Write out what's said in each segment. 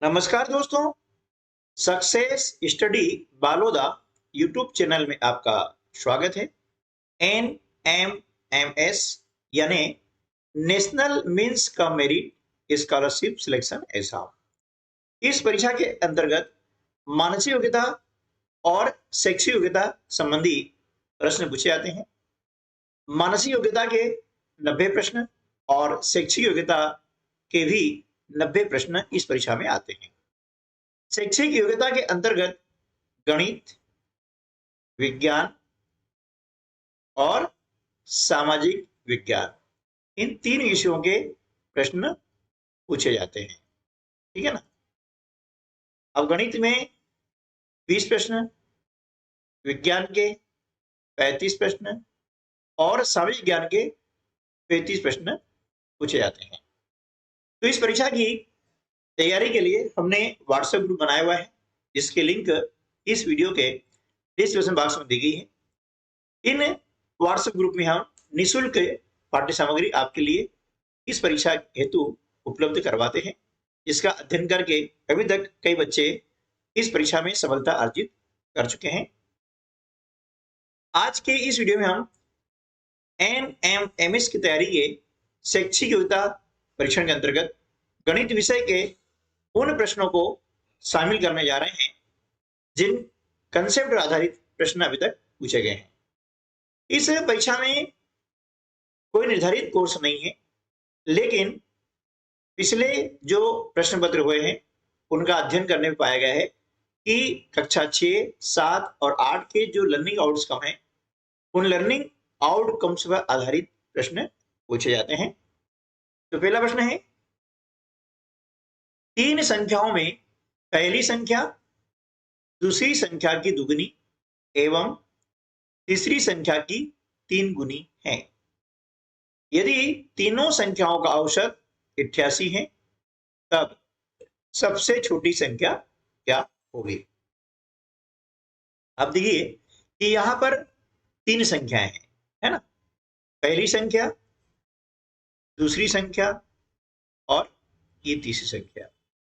नमस्कार दोस्तों, success study Baloda YouTube channel में आपका स्वागत है। NMMS यानी नेशनल मीन्स का मेरिट स्कॉलरशिप सिलेक्शन एग्जाम। इस परीक्षा के अंतर्गत मानसिक योग्यता और शैक्षिक योग्यता संबंधी प्रश्न पूछे जाते हैं। मानसिक योग्यता के 90 प्रश्न और शैक्षिक योग्यता के भी 90 प्रश्न इस परीक्षा में आते हैं। शैक्षिक योग्यता के अंतर्गत गणित, विज्ञान और सामाजिक विज्ञान, इन 3 विषयों के प्रश्न पूछे जाते हैं। ठीक है ना। अब गणित में 20 प्रश्न, विज्ञान के 35 प्रश्न और सामाजिक विज्ञान के 35 प्रश्न पूछे जाते हैं। तो इस परीक्षा की तैयारी के लिए हमने व्हाट्सएप ग्रुप बनाया हुआ है, जिसकी लिंक इस वीडियो के डिस्क्रिप्शन बॉक्स में दी गई है। इन व्हाट्सएप ग्रुप में हम निःशुल्क पाठ्य सामग्री आपके लिए इस परीक्षा हेतु उपलब्ध करवाते हैं, जिसका अध्ययन करके अभी तक कई बच्चे इस परीक्षा में सफलता अर्जित कर चुके हैं। आज के इस वीडियो में हम NMMS की तैयारी के शैक्षिक योग्यता परीक्षण के अंतर्गत गणित विषय के उन प्रश्नों को शामिल करने जा रहे हैं जिन कंसेप्ट पर आधारित प्रश्न अभी तक पूछे गए हैं। इस परीक्षा में कोई निर्धारित कोर्स नहीं है, लेकिन पिछले जो प्रश्न पत्र हुए हैं उनका अध्ययन करने में पाया गया है कि कक्षा 6, 7 और 8 के जो लर्निंग आउटकम हैं, उन लर्निंग आउटकम्स पर आधारित प्रश्न पूछे जाते हैं। तो पहला प्रश्न है, 3 संख्याओं में पहली संख्या दूसरी संख्या की दुगुनी एवं तीसरी संख्या की 3 गुनी है। यदि तीनों संख्याओं का औसत 88 है, तब सबसे छोटी संख्या क्या होगी। अब देखिए कि यहां पर 3 संख्याएं हैं, है ना। पहली संख्या, दूसरी संख्या और ये तीसरी संख्या।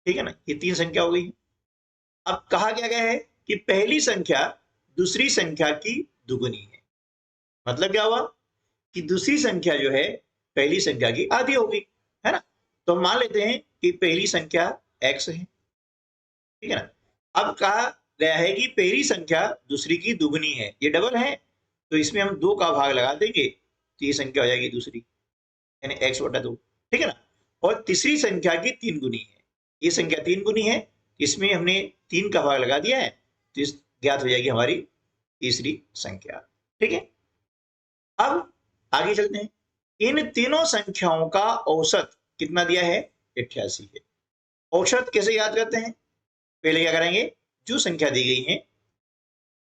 ठीक है ना, ये 3 संख्या हो गई। अब कहा गया है कि पहली संख्या दूसरी संख्या की दुगुनी है। मतलब क्या हुआ कि दूसरी संख्या जो है पहली संख्या की आधी होगी, है ना। तो हम मान लेते हैं कि पहली संख्या x है। ठीक है ना। अब कहा गया है कि पहली संख्या दूसरी की दुगुनी है, ये डबल है, तो इसमें हम 2 का भाग लगा देंगे तो ये संख्या हो जाएगी दूसरी, यानी x/2। ठीक है ना। और तीसरी संख्या की 3 गुनी है, ये संख्या 3 गुनी है, इसमें हमने 3 का भाग लगा दिया है तो इस ज्ञात हो जाएगी हमारी तीसरी संख्या। ठीक है। अब आगे चलते हैं। इन तीनों संख्याओं का औसत कितना दिया है, 88 है। औसत कैसे याद करते हैं, पहले क्या करेंगे, जो संख्या दी गई है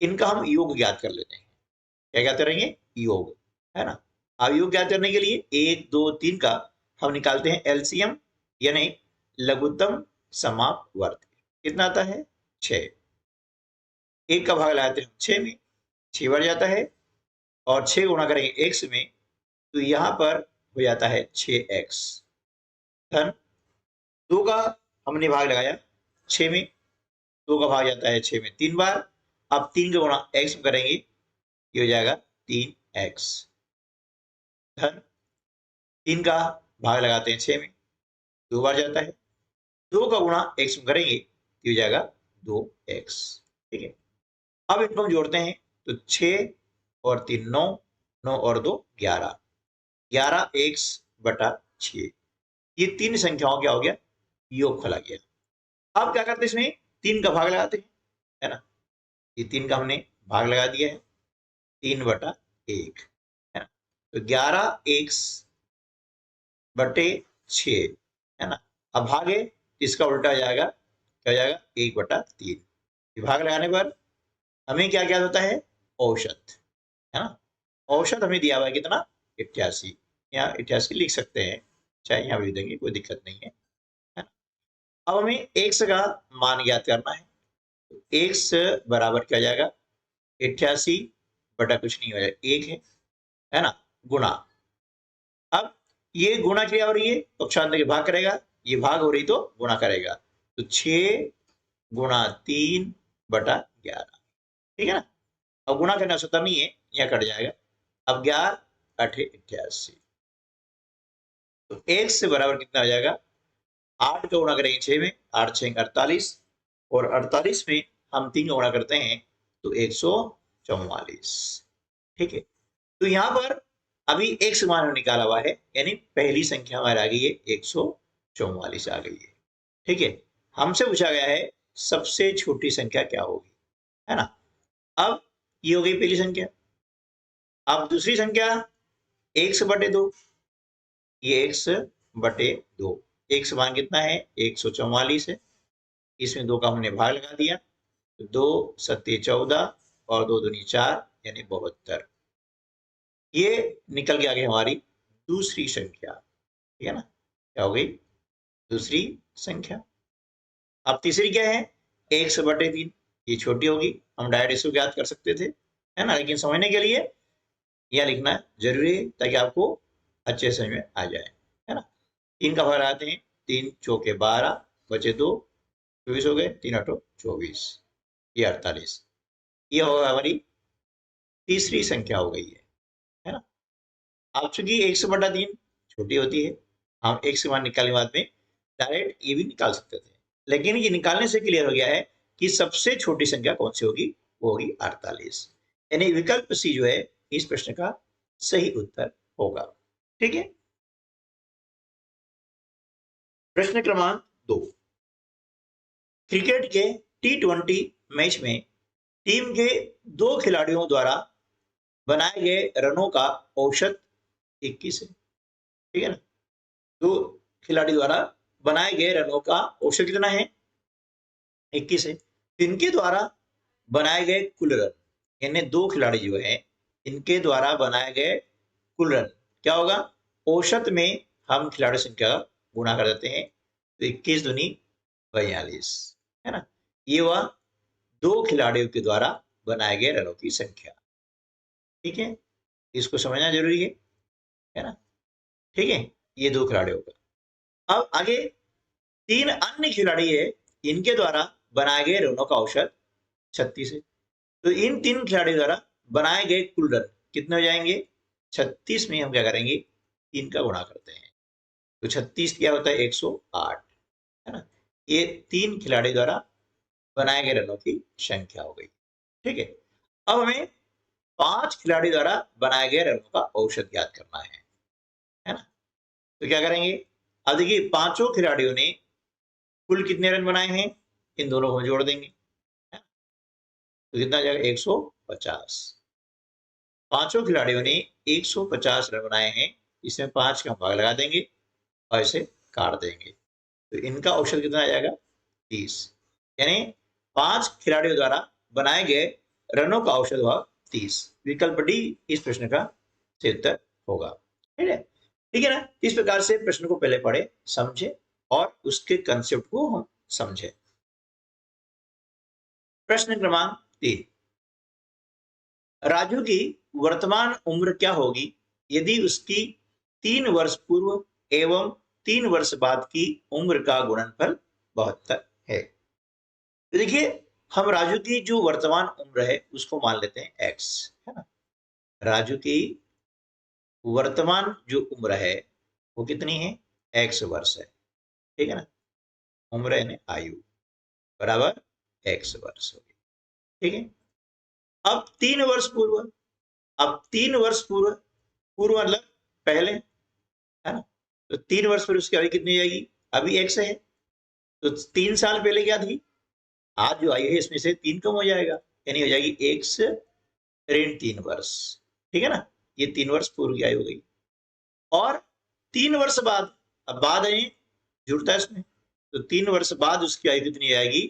इनका हम योग ज्ञात कर लेते हैं। क्या ज्ञात करेंगे, योग, है ना। अब योग ज्ञात करने के लिए 1, 2, 3 का हम निकालते हैं एलसीएम, यानी लघुत्तम समापवर्ग। कितना आता है, 6। 1 का भाग लगाते हैं 6 में, 6 बार जाता है, और 6 गुणा करेंगे x में तो यहां पर हो जाता है 6x धन 2 का हमने भाग लगाया 6 में, 2 का भाग जाता है 6 में 3 बार। अब 3 का गुणा x में करेंगे, ये हो जाएगा 3x धन 3 का भाग लगाते हैं 6 में, 2 बार जाता है, 2 का गुणा x में करेंगे तो हो जाएगा 2x। ठीक है। अब इनको हम जोड़ते हैं तो 6 और 3 9, 9 और 2 11, 11x/6। ये 3 संख्याओं क्या हो गया, योगफल आ गया। अब क्या करते हैं, इसमें 3 का भाग लगाते हैं, है ना। ये 3 का हमने भाग लगा दिया है, 3/1, है ना। तो 11x/6, है ना। अब भाग है, इसका उल्टा हो जाएगा, क्या हो जाएगा, 1/3। भाग लगाने पर हमें क्या ज्ञात होता है, औसत, है ना। औसत हमें दिया हुआ है कितना, 88। यहाँ 88 लिख सकते हैं, चाहे यहाँ भी देंगे, कोई दिक्कत नहीं है ना। अब हमें x का मान ज्ञात करना है, तो x बराबर क्या जाएगा, 88 बटा कुछ नहीं हो जाएगा 1 है ना, गुणा। अब ये गुणा क्रिया हो रही है, पक्षांतर के भाग करेगा, ये भाग हो रही तो गुणा करेगा, तो 6 गुणा 3 बटा 11, ठीक है ना। अब गुणा करना आवश्यकता नहीं है, यहाँ कट जाएगा। अब 11 8 88, तो x बराबर कितना आ जाएगा, 8 का गुणा करेंगे 6 में, 8 6 48, और 48 में हम 3 का गुणा करते हैं तो 144, ठीक है। तो यहाँ पर अभी x मान निकाला हुआ है, यानी पहली संख्या हमारी आ गई है 144 आ गई है, ठीक है। हमसे पूछा गया है सबसे छोटी संख्या क्या होगी, है ना। अब ये हो गई पहली संख्या। अब दूसरी संख्या x बटे 2, ये x बटे 2, x मान कितना है 144 है, इसमें 2 का हमने भाग लगा दिया, तो 2 सत्ते 14 और 2 दूनी 4 यानी 72। ये निकल के आ गई हमारी दूसरी संख्या, ठीक है ना। क्या हो गई दूसरी संख्या। अब तीसरी क्या है, 1 बटे 3, ये छोटी होगी, हम डायरेक्ट इसको ज्ञात कर सकते थे, है ना, लेकिन समझने के लिए यह लिखना जरूरी है ताकि आपको अच्छे समझ में आ जाए, है ना। 3 का भाग लगाते हैं, 3 चौके 12 बचे 2, 24 हो गए, 3 8 24, ये 48, ये होगा हमारी तीसरी संख्या हो गई है ना। अब चूंकि 1 बटा 3 छोटी होती है, हम x मान निकालने के बाद में डायरेक्ट ये भी निकाल सकते थे, लेकिन ये निकालने से क्लियर हो गया है कि सबसे छोटी संख्या कौन सी होगी, वो होगी 48, यानी विकल्प सी जो है इस प्रश्न का सही उत्तर होगा, ठीक है। प्रश्न क्रमांक 2, क्रिकेट के T20 मैच में टीम के 2 खिलाड़ियों द्वारा बनाए गए रनों का औसत 21 है, ठीक है ना। 2 खिलाड़ी द्वारा बनाए गए रनों का औसत कितना है 21 है। इनके द्वारा बनाए गए कुल रन, यानी 2 खिलाड़ी जो है इनके द्वारा बनाए गए कुल रन क्या होगा, औसत में हम खिलाड़ी संख्या का गुणा कर देते हैं, तो 21 दूनी 42, है ना। ये हुआ 2 खिलाड़ियों के द्वारा बनाए गए रनों की संख्या, ठीक है, इसको समझना जरूरी है ना, ठीक है। ये 2 खिलाड़ियों का। अब आगे 3 अन्य खिलाड़ी है, इनके द्वारा बनाए गए रनों का औसत 36 है, तो इन 3 खिलाड़ियों द्वारा बनाए गए कुल रन कितने हो जाएंगे, 36 में हम क्या करेंगे 3 का गुणा करते हैं, तो 36 क्या होता है 108, है ना। ये 3 खिलाड़ी द्वारा बनाए गए रनों की संख्या हो गई, ठीक है। अब हमें 5 खिलाड़ी द्वारा बनाए गए रनों का औसत ज्ञात करना है ना। तो क्या करेंगे, अब देखिए पांचों खिलाड़ियों ने कुल कितने रन बनाए हैं, इन दोनों को जोड़ देंगे, है? तो कितना आ जाएगा 150। पांचों खिलाड़ियों ने 150 रन बनाए हैं, इसमें 5 का भाग लगा देंगे और इसे काट देंगे, तो इनका औसत कितना आ जाएगा 30, यानी 5 खिलाड़ियों द्वारा बनाए गए रनों का औसत हुआ 30। विकल्प डी इस प्रश्न का सही उत्तर होगा, ठीक है ना। इस प्रकार से प्रश्न को पहले पढ़े, समझे और उसके कंसेप्ट को हम समझे। प्रश्न क्रमांक 3, राजू की वर्तमान उम्र क्या होगी यदि उसकी 3 वर्ष पूर्व एवं 3 वर्ष बाद की उम्र का गुणनफल 72 है। तो देखिए हम राजू की जो वर्तमान उम्र है उसको मान लेते हैं x, है ना। राजू की वर्तमान जो उम्र है वो कितनी है x वर्ष है, ठीक है ना। उम्र यानी आयु बराबर x वर्ष होगी, ठीक है। अब 3 वर्ष पूर्व, अब 3 वर्ष पूर्व, पूर्व मतलब पहले, है ना। तो 3 वर्ष पूर्व उसकी आयु कितनी जाएगी, अभी x है, तो 3 साल पहले क्या थी, आज जो आयु है इसमें से 3 कम हो जाएगा, यानी हो जाएगी x ऋण 3 वर्ष, ठीक है ना। ये 3 वर्ष पूर्व की आयु हो गई। और 3 वर्ष बाद, अब बाद है जुड़ता है इसमें, तो 3 वर्ष बाद उसकी आयु कितनी आएगी,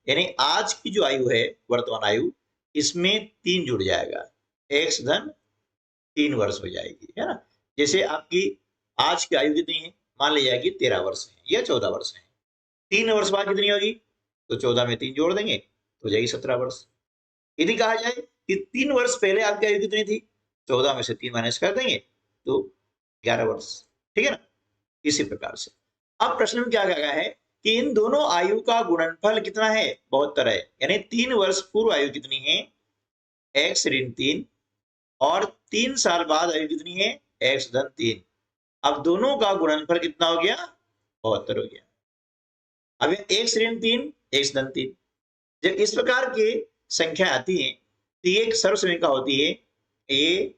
यानी आज की जो आयु है वर्तमान आयु, इसमें 3 जुड़ जाएगा, x धन 3 वर्ष हो जाएगी, है ना। जैसे आपकी आज की आयु कितनी है, मान ली जाएगी 13 वर्ष है या 14 वर्ष है, 3 वर्ष बाद कितनी होगी, तो 14 में 3 जोड़ देंगे तो जाएगी 17 वर्ष। यदि कहा जाए कि 3 वर्ष पहले आपकी आयु कितनी थी, 14 में से 3 माइनस कर देंगे तो 11 वर्ष, ठीक है ना। इसी प्रकार से अब प्रश्न में क्या कहा गया है कि इन दोनों आयु का गुणनफल कितना है, 72 है। यानी 3 वर्ष पूर्व आयु कितनी है, x ऋण 3, और 3 साल बाद आयु कितनी है, x धन 3। अब दोनों का गुणनफल कितना हो गया, 72 हो गया। अब x ऋण 3, x धन 3, जब इस प्रकार की संख्या आती है तो ये एक सर्वसमीका होती है a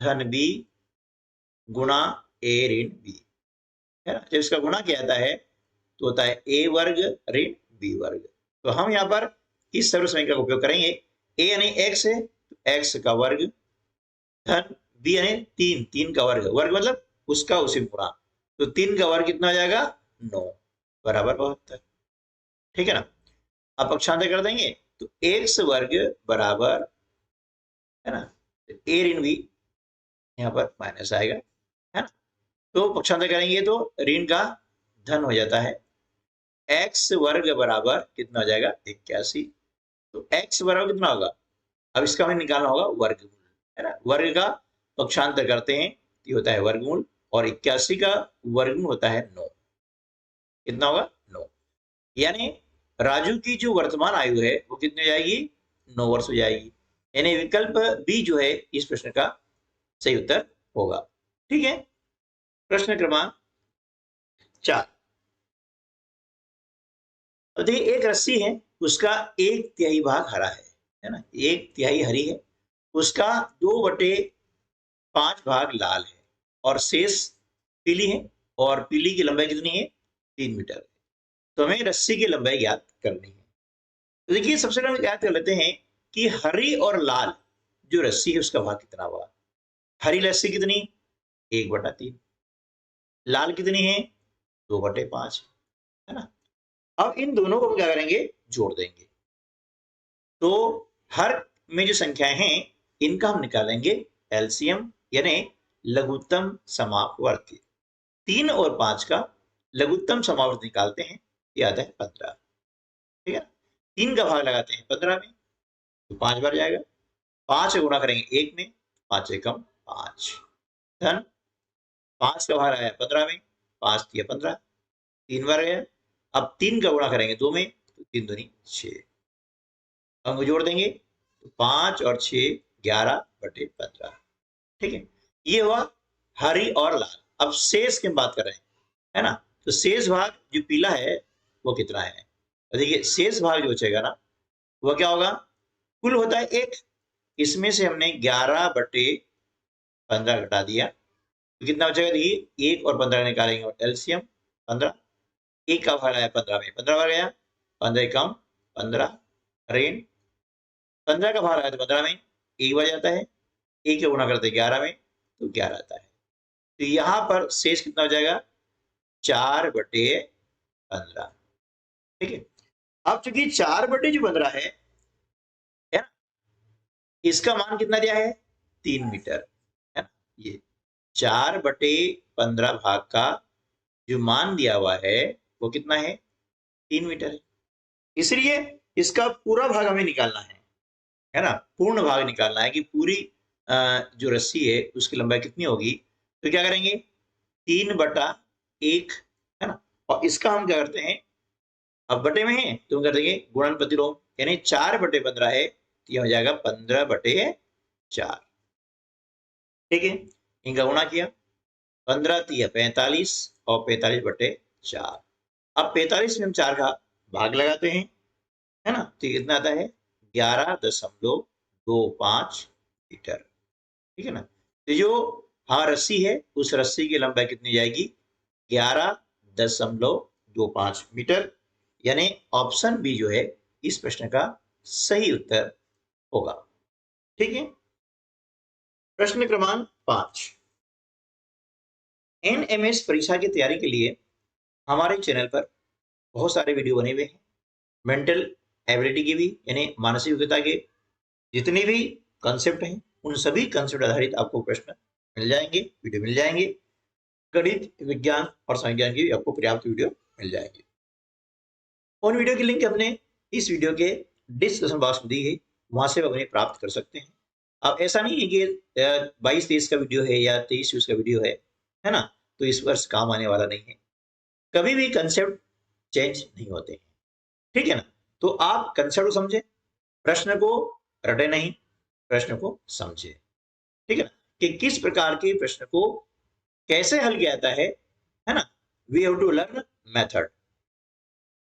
धन b गुणा a ऋण b, है ना। जब इसका गुणा किया जाता है तो होता है a वर्ग ऋण b वर्ग। तो हम यहाँ पर इस सर्वसमीका का उपयोग करेंगे। a यानी x है तो x का वर्ग, धन b यानी 3, 3 का वर्ग, वर्ग मतलब उसका उसी में गुणा, तो 3 का वर्ग कितना हो जाएगा, 9 बराबर 72। ठीक है ना। अब पक्षांतर कर देंगे तो x वर्ग बराबर, है ना, a ऋण b, यहाँ पर माइनस आएगा, है ना। तो पक्षांतर करेंगे तो ऋण का धन हो जाता है, x वर्ग बराबर कितना हो जाएगा, 81। तो x बराबर कितना होगा, अब इसका हमें निकालना होगा वर्गमूल, है ना। वर्ग का पक्षांतर करते हैं ये होता है वर्गमूल, और 81 का वर्गमूल होता है 9। कितना होगा, 9। यानी राजू की जो वर्तमान आयु है वो कितनी हो जाएगी, 9 वर्ष हो जाएगी। यानी विकल्प बी जो है इस प्रश्न का सही उत्तर होगा। ठीक है। प्रश्न क्रमांक 4। अब देखिए एक रस्सी है, उसका 1/3 भाग हरा है ना, 1/3 हरी है, उसका 2/5 भाग लाल है, और शेष पीली है, और पीली की लंबाई कितनी है, 3 मीटर। तो हमें रस्सी की लंबाई ज्ञात करनी है। तो देखिए सबसे पहले ज्ञात कर लेते हैं कि हरी और लाल जो रस्सी है उसका भाग कितना हुआ। हरी रस्सी कितनी, 1/3, लाल कितनी है, 2/5, है ना। अब इन दोनों को हम क्या करेंगे, जोड़ देंगे। तो हर में जो संख्याएं हैं इनका हम निकालेंगे एलसीएम, यानी लघुत्तम समापवर्ती। 3 और 5 का लघुत्तम समापवर्ती निकालते हैं, ये आता है 15। ठीक है। 3 का भाग लगाते हैं 15 में तो 5 बार जाएगा, 5 से गुणा करेंगे 1 में, 5 एकम 5, धन 5 का भाग लगाया 15 में, 5 तिया 15, 3 बार गया। अब 3 का गुणा करेंगे 2 में तो 3 दूनी 6, अंक जोड़ देंगे तो 5 और 6 11/15। ठीक है। ये हुआ हरी और लाल। अब शेष की बात कर रहे हैं, है ना। तो शेष भाग जो पीला है वो कितना है, तो देखिए शेष भाग जो बचेगा ना वो क्या होगा, कुल होता है 1, इसमें से हमने 11/15 घटा दिया तो कितना बचेगा, देखिए 1 और 15 निकालेंगे और एलसीएम 15, 1 का भाग आया 15 में, 15 बार गया, 15 कम 15 ऋण 15 का भाग आया तो 15 में 1 बार जाता है, 1 का गुणा करते 11 में तो 11 आता है। तो यहाँ पर शेष कितना हो जाएगा, 4/15। ठीक है। अब चूंकि 4/15 है ना, इसका मान कितना दिया है, 3 मीटर, है ना। ये 4/15 भाग का जो मान दिया हुआ है वो कितना है, 3 मीटर है। इसलिए इसका पूरा भाग हमें निकालना है ना, पूर्ण भाग निकालना है कि पूरी जो रस्सी है उसकी लंबाई कितनी होगी। तो क्या करेंगे, 3/1, है ना, और इसका हम क्या करते हैं, अब बटे में है तो हम कर देंगे गुणन प्रतिलोम, यानी 4/15 है तो यह हो जाएगा 15/4। ठीक है। इनका गुणा किया, 15 तिया 45 और 45/4। अब 45 में हम 4 का भाग लगाते हैं, है ना, तो कितना आता है 11.25 मीटर। ठीक है ना। तो जो रस्सी है उस रस्सी की लंबाई कितनी जाएगी, 11.25 मीटर। यानी ऑप्शन बी जो है इस प्रश्न का सही उत्तर होगा। ठीक है। प्रश्न क्रमांक 5। एनएमएस परीक्षा की तैयारी के लिए हमारे चैनल पर बहुत सारे वीडियो बने हुए हैं। मेंटल एबिलिटी की भी, यानी मानसिक योग्यता के जितने भी कंसेप्ट हैं उन सभी कंसेप्ट आधारित आपको प्रश्न मिल जाएंगे, वीडियो मिल जाएंगे। गणित, विज्ञान और संज्ञान की भी आपको पर्याप्त वीडियो मिल जाएंगे। उन वीडियो की लिंक हमने इस वीडियो के डिस्क्रिप्शन बॉक्स में दी है, वहां से आप उन्हें प्राप्त कर सकते हैं। अब ऐसा नहीं है कि 22-23 का वीडियो है या 23-24 का वीडियो है ना, तो इस वर्ष काम आने वाला नहीं है। कभी भी कंसेप्ट चेंज नहीं होते हैं, ठीक है ना। तो आप कंसेप्ट को समझे, प्रश्न को रटे नहीं, प्रश्न को समझे, ठीक है ना, कि किस प्रकार के प्रश्न को कैसे हल किया जाता है ना। We have to learn method,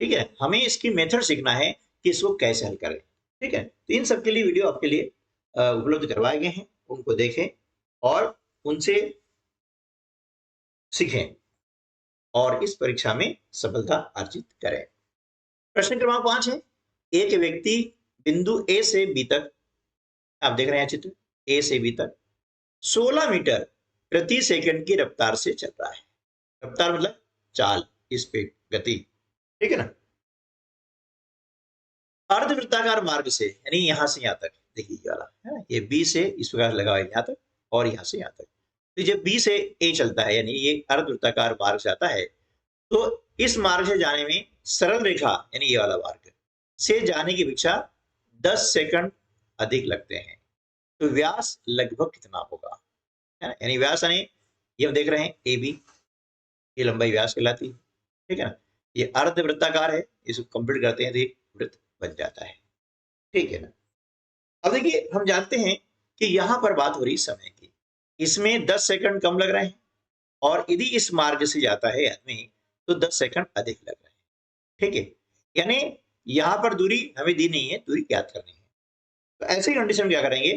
ठीक है, हमें इसकी मेथड सीखना है कि इसको कैसे हल करें, ठीक है। तो इन सब के लिए वीडियो आपके लिए उपलब्ध करवाए गए हैं, उनको देखें और उनसे सीखें और इस परीक्षा में सफलता अर्जित करें। प्रश्न क्रमांक 5 है, एक व्यक्ति बिंदु ए से बी तक, आप देख रहे हैं चित्र, ए से बी तक 16 मीटर प्रति सेकंड की रफ्तार से चल रहा है। रफ्तार मतलब चाल, स्पीड, गति, ठीक है ना। अर्धवृत्ताकार मार्ग से, यानी यहां से यहां तक, देखिए वाला है ना, ये बी से इस प्रकार लगा है यहां तक और यहां से यहां तक। तो जब बी से ए चलता है, यानी ये अर्धवृत्ताकार मार्ग से आता है, तो इस मार्ग से जाने में सरल रेखा, यानी ये वाला मार्ग से जाने की अपेक्षा 10 सेकंड अधिक लगते हैं। तो व्यास लगभग कितना होगा, है ना, यानी व्यास, यानी ये हम देख रहे हैं ए बी, ये लंबाई व्यास कहलाती है, ठीक है ना। ये अर्धवृत्ताकार है, इसको कंप्लीट करते हैं तो ये वृत्त बन जाता है, ठीक है ना। अब देखिए, हम जानते हैं कि यहां पर बात हो रही समय की, इसमें 10 सेकंड कम लग रहे हैं और यदि इस मार्ग से जाता है आदमी तो 10 सेकंड अधिक लग रहे हैं, ठीक है। यानी यहां पर दूरी हमें दी नहीं है, दूरी ज्ञात करनी है। तो ऐसे कंडीशन क्या करेंगे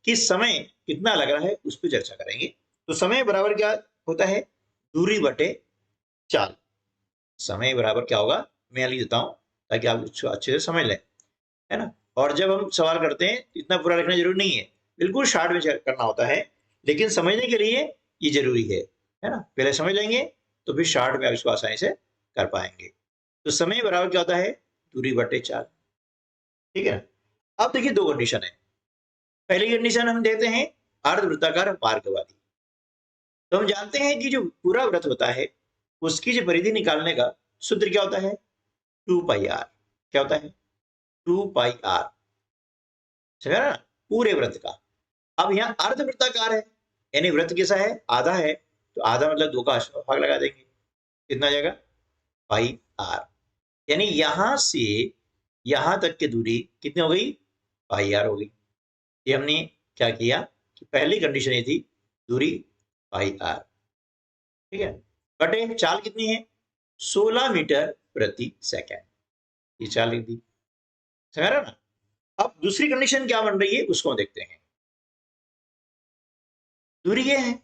कि समय कितना लग रहा है उस पर चर्चा करेंगे। तो समय बराबर क्या होता है, दूरी बटे चाल। समय बराबर क्या होगा, मैं लिख देता हूं ताकि आप अच्छे से समझ लें, है ना। और जब हम सवाल करते हैं इतना पूरा लिखना जरूरी नहीं है, बिल्कुल शॉर्ट में करना होता है, लेकिन समझने के लिए ये जरूरी है ना। पहले समझ लेंगे तो फिर शॉर्ट में आप इसको आसानी से कर पाएंगे। तो समय बराबर क्या होता है, दूरी बटे चाल, ठीक है ना। अब देखिए दो कंडीशन है। पहली कंडीशन हम देते हैं अर्धवृत्ताकार मार्ग वाली। तो हम जानते हैं कि जो पूरा वृत्त होता है उसकी जो परिधि निकालने का सूत्र क्या होता है, 2πr। क्या होता है, 2πr, समझा ना, पूरे वृत्त का। अब यहाँ अर्धवृत्ताकार है, यानी वृत्त कैसा है, आधा है, तो आधा मतलब 2 का भाग लगा देंगे, कितना जाएगा, पाई आर। यानी यहां से यहां तक की दूरी कितनी हो गई, पाई आर हो गई। ये हमने क्या किया कि पहली कंडीशन ये थी, दूरी पाई आर, ठीक है। बटे चाल कितनी है, 16 मीटर प्रति सेकंड, ये चाल लिख दी, समझ रहे हो ना। अब दूसरी कंडीशन क्या बन रही है उसको देखते हैं। दूरी ये है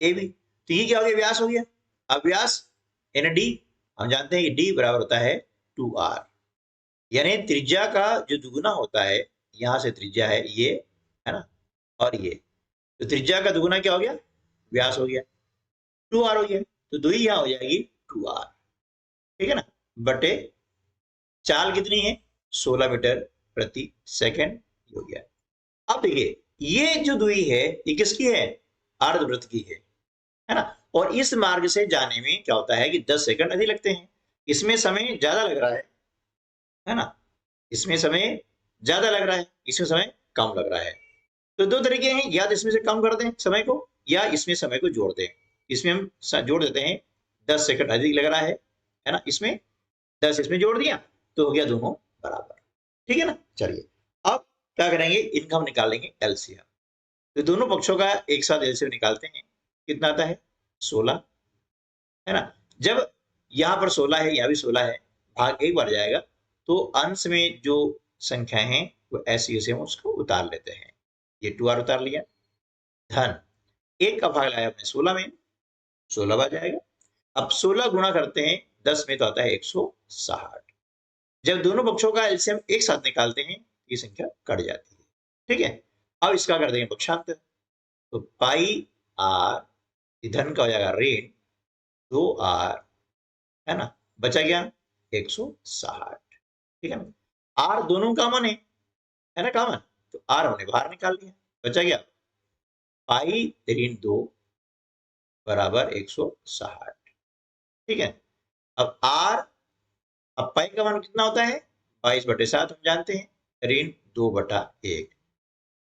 ए बी, तो ये क्या हो गया, व्यास हो गया। अब व्यास यानी डी, हम जानते हैं कि डी बराबर होता है 2r, यानी त्रिज्या का जो दुगुना होता है, यहां से त्रिज्या है ये, है ना, और ये, तो त्रिज्या का दुगुना क्या हो गया, व्यास हो गया, 2r हो गया। तो दूरी यहां हो जाएगी 2r, ठीक है ना, बटे चाल कितनी है, 16 मीटर प्रति सेकंड हो गया। अब देखिए ये जो दूरी है ये किसकी है, अर्धवृत्त की है ना। और इस मार्ग से जाने में क्या होता है कि 10 सेकंड अधिक लगते हैं, इसमें समय ज्यादा लग रहा है ना, इसमें समय ज्यादा लग रहा है, इसमें समय कम लग रहा है। तो दो तरीके हैं, या तो इसमें से कम कर दें समय को, या इसमें समय को जोड़ दें। इसमें हम जोड़ देते हैं, 10 सेकंड अधिक लग रहा है ना, इसमें 10 इसमें जोड़ दिया तो हो गया दोनों बराबर, ठीक है ना। चलिए अब क्या करेंगे, इनका हम निकाल लेंगे एलसीएम। तो दोनों पक्षों का एक साथ एलसीएम निकालते हैं, कितना आता है, 16, है ना। जब यहाँ पर 16 है, यहाँ भी 16 है, भाग एक बार जाएगा, तो अंश में जो संख्या है वो ऐसी हम उसको उतार लेते हैं। ये 2r उतार लिया, धन एक का भाग लाया हमने 16 में, 16 बार जाएगा। अब 16 गुणा करते हैं 10 में तो आता है 160। जब दोनों पक्षों का एलसीएम एक साथ निकालते हैं ये संख्या कट जाती है, ठीक है। अब इसका कर देंगे पक्षांतर, तो पाई आर धन का हो जाएगा ऋण 2r, है ना, बचा क्या 160, ठीक है ना। आर दोनों कॉमन है ना, कॉमन, तो आर हमने बाहर निकाल दिया, बचा क्या, पाई ऋण 2 बराबर 160, ठीक है। अब आर, अब पाई का मान कितना होता है, 22/7 हम जानते हैं, ऋण 2/1।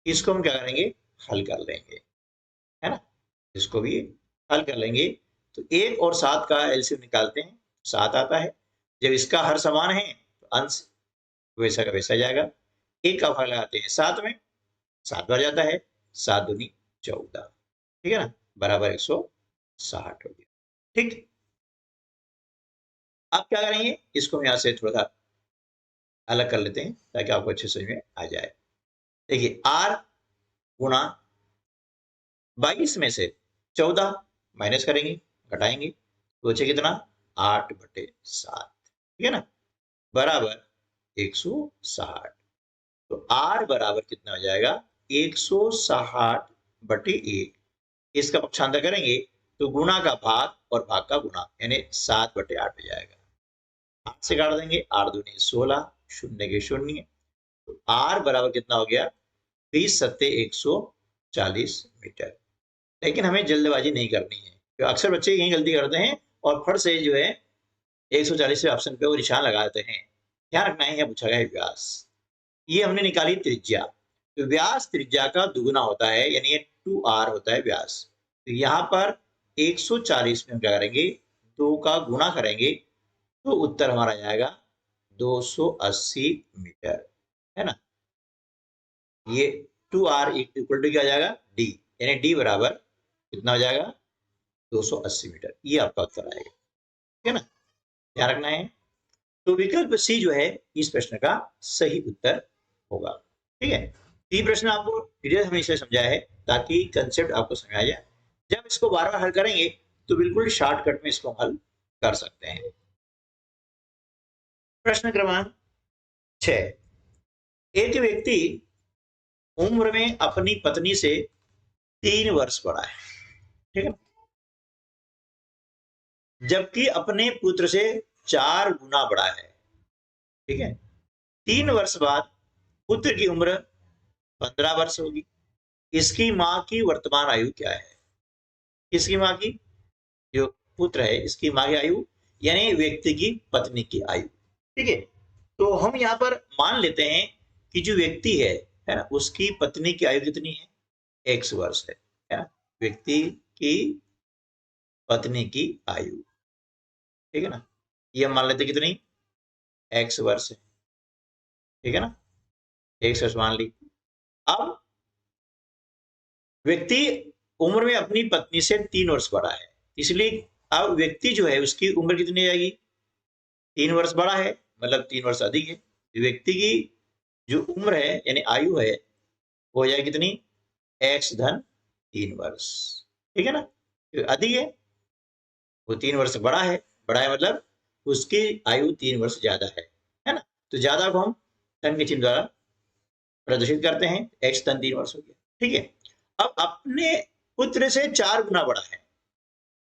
इसको हम क्या करेंगे, हल कर लेंगे, है ना, इसको भी हल कर लेंगे। तो 1 और 7 का एलसीएम निकालते हैं, 7 आता है, जब इसका हर समान है तो अंश वैसा का वैसा जाएगा। 1 का भाग लगाते हैं 7 में, 7 बार जाता है, 7 दूनी 14, ठीक है ना, बराबर 160 हो गया। ठीक, अब क्या करेंगे, इसको हम यहाँ से थोड़ा सा अलग कर लेते हैं ताकि आपको अच्छे समझ में आ जाए। देखिए r गुणा 22 में से 14 माइनस करेंगे, घटाएंगे, तो बचे कितना 8/7, ठीक है ना, बराबर 160। तो r बराबर कितना हो जाएगा 160/1। इसका पक्षांतर करेंगे तो गुणा का भाग और भाग का गुणा यानी 7/8 हो जाएगा। 8 से काट देंगे, 8 दूनी 16, शून्य के शून्य, तो r बराबर कितना हो गया 20 सत्ते 140 मीटर। लेकिन हमें जल्दबाजी नहीं करनी है, तो अक्सर बच्चे यही गलती करते हैं और फट से जो है 140 ऑप्शन पे वो निशान लगा देते हैं। ध्यान रखना है, पूछा गया है व्यास, ये हमने निकाली त्रिज्या, तो व्यास त्रिज्या का दुगुना होता है यानी ये 2r होता है व्यास। तो यहाँ पर 140 में हम क्या करेंगे 2 का गुणा करेंगे तो उत्तर हमारा जाएगा 280 मीटर, है ना। ये 2r इक्वल टू क्या जाएगा d, यानी d बराबर कितना हो जाएगा 280 मीटर, ये आपका उत्तर आएगा, ठीक है ना, ध्यान रखना है। तो विकल्प सी जो है इस प्रश्न का सही उत्तर होगा, ठीक है। ये प्रश्न आपको डिटेल हमेशा समझाया है ताकि कंसेप्ट आपको समझ आ जाए। जब इसको बार बार हल करेंगे तो बिल्कुल शॉर्टकट में इसको हल कर सकते हैं। प्रश्न क्रमांक 6, एक व्यक्ति उम्र में अपनी पत्नी से 3 वर्ष बड़ा है, ठीक है, जबकि अपने पुत्र से 4 गुना बड़ा है, ठीक है। 3 वर्ष बाद पुत्र की उम्र 15 वर्ष होगी। इसकी मां की वर्तमान आयु क्या है? इसकी मां की, जो पुत्र है इसकी मां की आयु यानी व्यक्ति की पत्नी की आयु, ठीक है। तो हम यहाँ पर मान लेते हैं कि जो व्यक्ति है ना, उसकी पत्नी की आयु कितनी है, x वर्ष है ना, व्यक्ति की पत्नी की आयु, ठीक है ना, ये हम मान लेते कितनी x वर्ष है, ठीक है ना, x वर्ष मान ली। अब व्यक्ति उम्र में अपनी पत्नी से 3 वर्ष बड़ा है, इसलिए अब व्यक्ति जो है उसकी उम्र कितनी आएगी 3 वर्ष बड़ा है, मतलब 3 वर्ष अधिक है। व्यक्ति की जो उम्र है यानी आयु है वो हो जाएगी कितनी x धन 3 वर्ष, ठीक है ना, तो अधिक है, वो 3 वर्ष बड़ा है मतलब उसकी आयु 3 वर्ष ज्यादा है ना। तो ज्यादा को हम धन के चिन्ह द्वारा प्रदर्शित करते हैं, x धन 3 वर्ष हो गया, ठीक है। अब अपने पुत्र से 4 गुना बड़ा है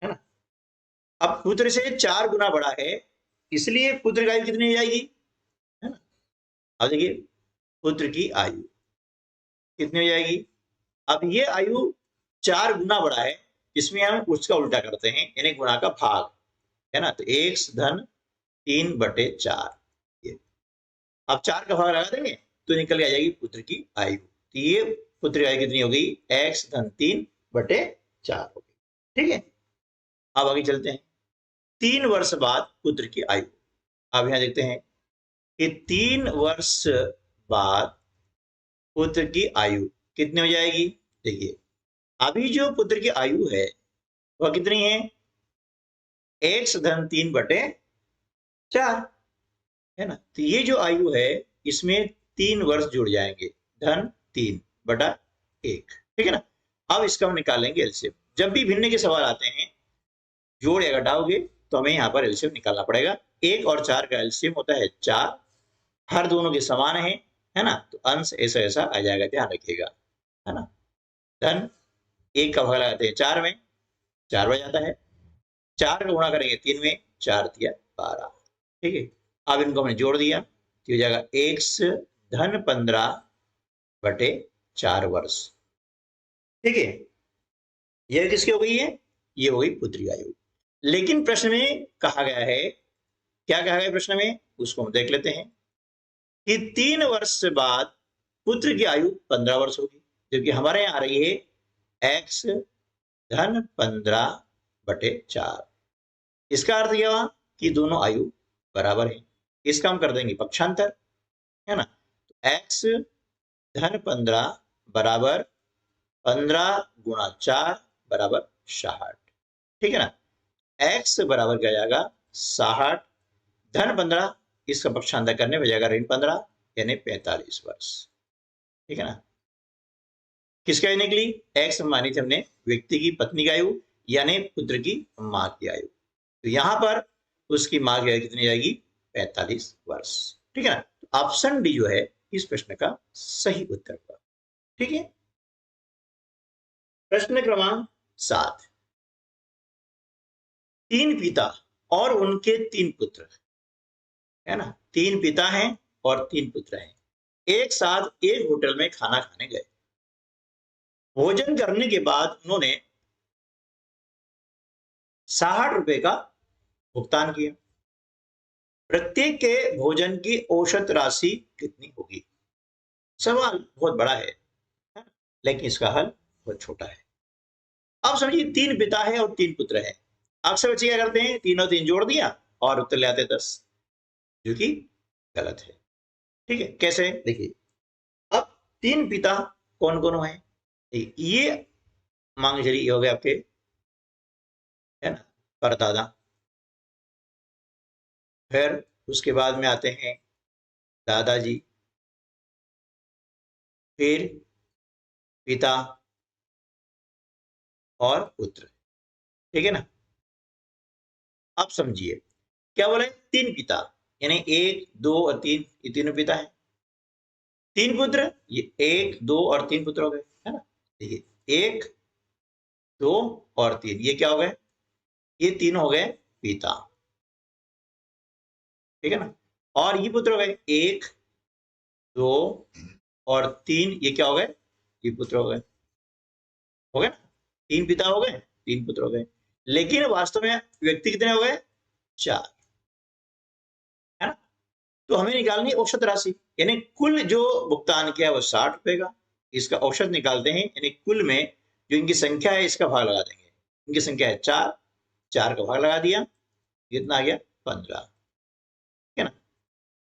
ना, अब पुत्र से 4 गुना बड़ा है इसलिए पुत्र की आयु कितनी हो जाएगी, है ना। अब देखिए पुत्र की आयु कितनी हो जाएगी, अब ये आयु 4 गुना बड़ा है, इसमें हम उसका उल्टा करते हैं यानी गुणा का भाग, है ना, तो x धन 3/4, ये अब 4 का भाग लगा देंगे तो निकल के आ जाएगी पुत्र की आयु। तो ये पुत्र की आयु कितनी हो गई x धन 3/4 हो गई, ठीक है। अब आगे चलते हैं, 3 वर्ष बाद पुत्र की आयु। अब यहां देखते हैं कि 3 वर्ष बाद पुत्र की आयु कितनी हो जाएगी, देखिए अभी जो पुत्र की आयु है वह कितनी है x धन 3/4, है ना। तो ये जो आयु है इसमें 3 वर्ष जुड़ जाएंगे, धन 3/1, ठीक है ना। अब इसका हम निकालेंगे एलसीएम। जब भी भिन्न के सवाल आते हैं जोड़ या घटाओगे तो हमें यहाँ पर एलसीएम निकालना पड़ेगा। 1 और 4 का एलसीएम होता है 4, हर दोनों के समान है ना, तो अंश ऐसा ऐसा आ जाएगा, ध्यान रखिएगा, है ना। धन 1 का भाग लगाते हैं 4 में, 4 बार जाता है, 4 का गुणा करेंगे 3 में, 4 दिया 12, ठीक है। अब इनको हमने जोड़ दिया तो हो जाएगा x धन 15/4 वर्ष, ठीक है। यह किसकी हो गई है, ये हो गई पुत्र की आयु। लेकिन प्रश्न में कहा गया है, क्या कहा गया प्रश्न में, उसको हम देख लेते हैं कि 3 वर्ष बाद पुत्र की आयु 15 वर्ष होगी, जबकि हमारे यहाँ आ रही है x धन 15/4। इसका अर्थ यह कि दोनों आयु बराबर है, इसका हम कर देंगे पक्षांतर, है ना। तो x धन 15 बराबर 15 गुणा 4 बराबर 60, ठीक है ना। x बराबर क्या जाएगा 60 धन 15, इसका पक्षांतर करने में जाएगा ऋण 15 यानी 45 वर्ष, ठीक है ना। किसके आयु निकली, x मानी थी हमने व्यक्ति की पत्नी का आयु यानी पुत्र की मां की आयु, तो यहां पर उसकी मां की आयु कितनी जाएगी 45 वर्ष, ठीक है ना। तो ऑप्शन डी जो है इस प्रश्न का सही उत्तर होगा, ठीक है। प्रश्न क्रमांक 7, 3 पिता और उनके 3 पुत्र, है ना, 3 पिता हैं और 3 पुत्र हैं, एक साथ एक होटल में खाना खाने गए। भोजन करने के बाद उन्होंने 60 रुपए का भुगतान किया। प्रत्येक के भोजन की औसत राशि कितनी होगी। सवाल बहुत बड़ा है ना? लेकिन इसका हल बहुत छोटा है। अब समझिए 3 पिता है और 3 पुत्र है। अक्सर बच्चे क्या करते हैं, 3 और 3 जोड़ दिया और उत्तर ले आते 10, जो कि गलत है, ठीक है। कैसे, देखिए अब 3 पिता कौन कौन है, ये मांग चलिए हो गए आपके, है ना, परदादा। फिर उसके बाद में आते हैं दादाजी, फिर पिता और पुत्र, ठीक है ना। अब समझिए क्या बोला है, 3 पिता यानी 1 2 और 3, ये तीनों पिता है। 3 पुत्र, ये 1 2 और 3 पुत्र हो गए, है ना। देखिए 1 2 और 3, ये क्या हो गए, ये 3 हो गए पिता, ठीक है ना। और ये पुत्र हो गए 1 2 और 3, ये क्या हो गए, ये पुत्र हो गए ना। 3 पिता हो गए, 3 पुत्र हो गए, लेकिन वास्तव में व्यक्ति कितने हो गए, 4, है ना। तो हमें निकालनी औसत राशि, यानी कुल जो भुगतान किया है वो 60 रुपए का, इसका औसत निकालते हैं, यानी कुल में जो इनकी संख्या है इसका भाग लगा देंगे। इनकी संख्या है 4, 4 का भाग लगा दिया, कितना आ गया 15, ठीक है ना।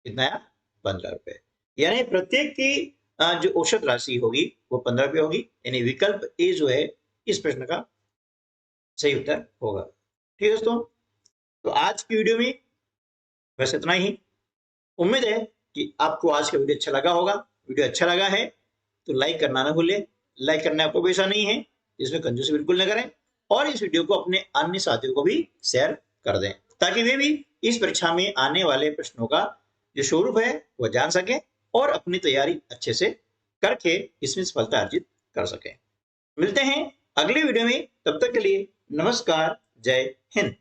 कितना आया 15 रुपए, यानी प्रत्येक की जो औसत राशि होगी वो 15 रुपये होगी, यानी विकल्प ए जो है इस प्रश्न का सही उत्तर होगा, ठीक है दोस्तों। तो आज की वीडियो में बस इतना ही। उम्मीद है कि आपको आज का वीडियो अच्छा लगा होगा। वीडियो अच्छा लगा है तो लाइक करना ना भूलें। लाइक करना आपको पैसा नहीं है, इसमें कंजूसी बिल्कुल न करें, और इस वीडियो को अपने अन्य साथियों को भी शेयर कर दें, ताकि वे भी इस परीक्षा में आने वाले प्रश्नों का जो स्वरूप है वह जान सकें और अपनी तैयारी अच्छे से करके इसमें सफलता अर्जित कर सकें। मिलते हैं अगले वीडियो में, तब तक के लिए नमस्कार, जय हिंद।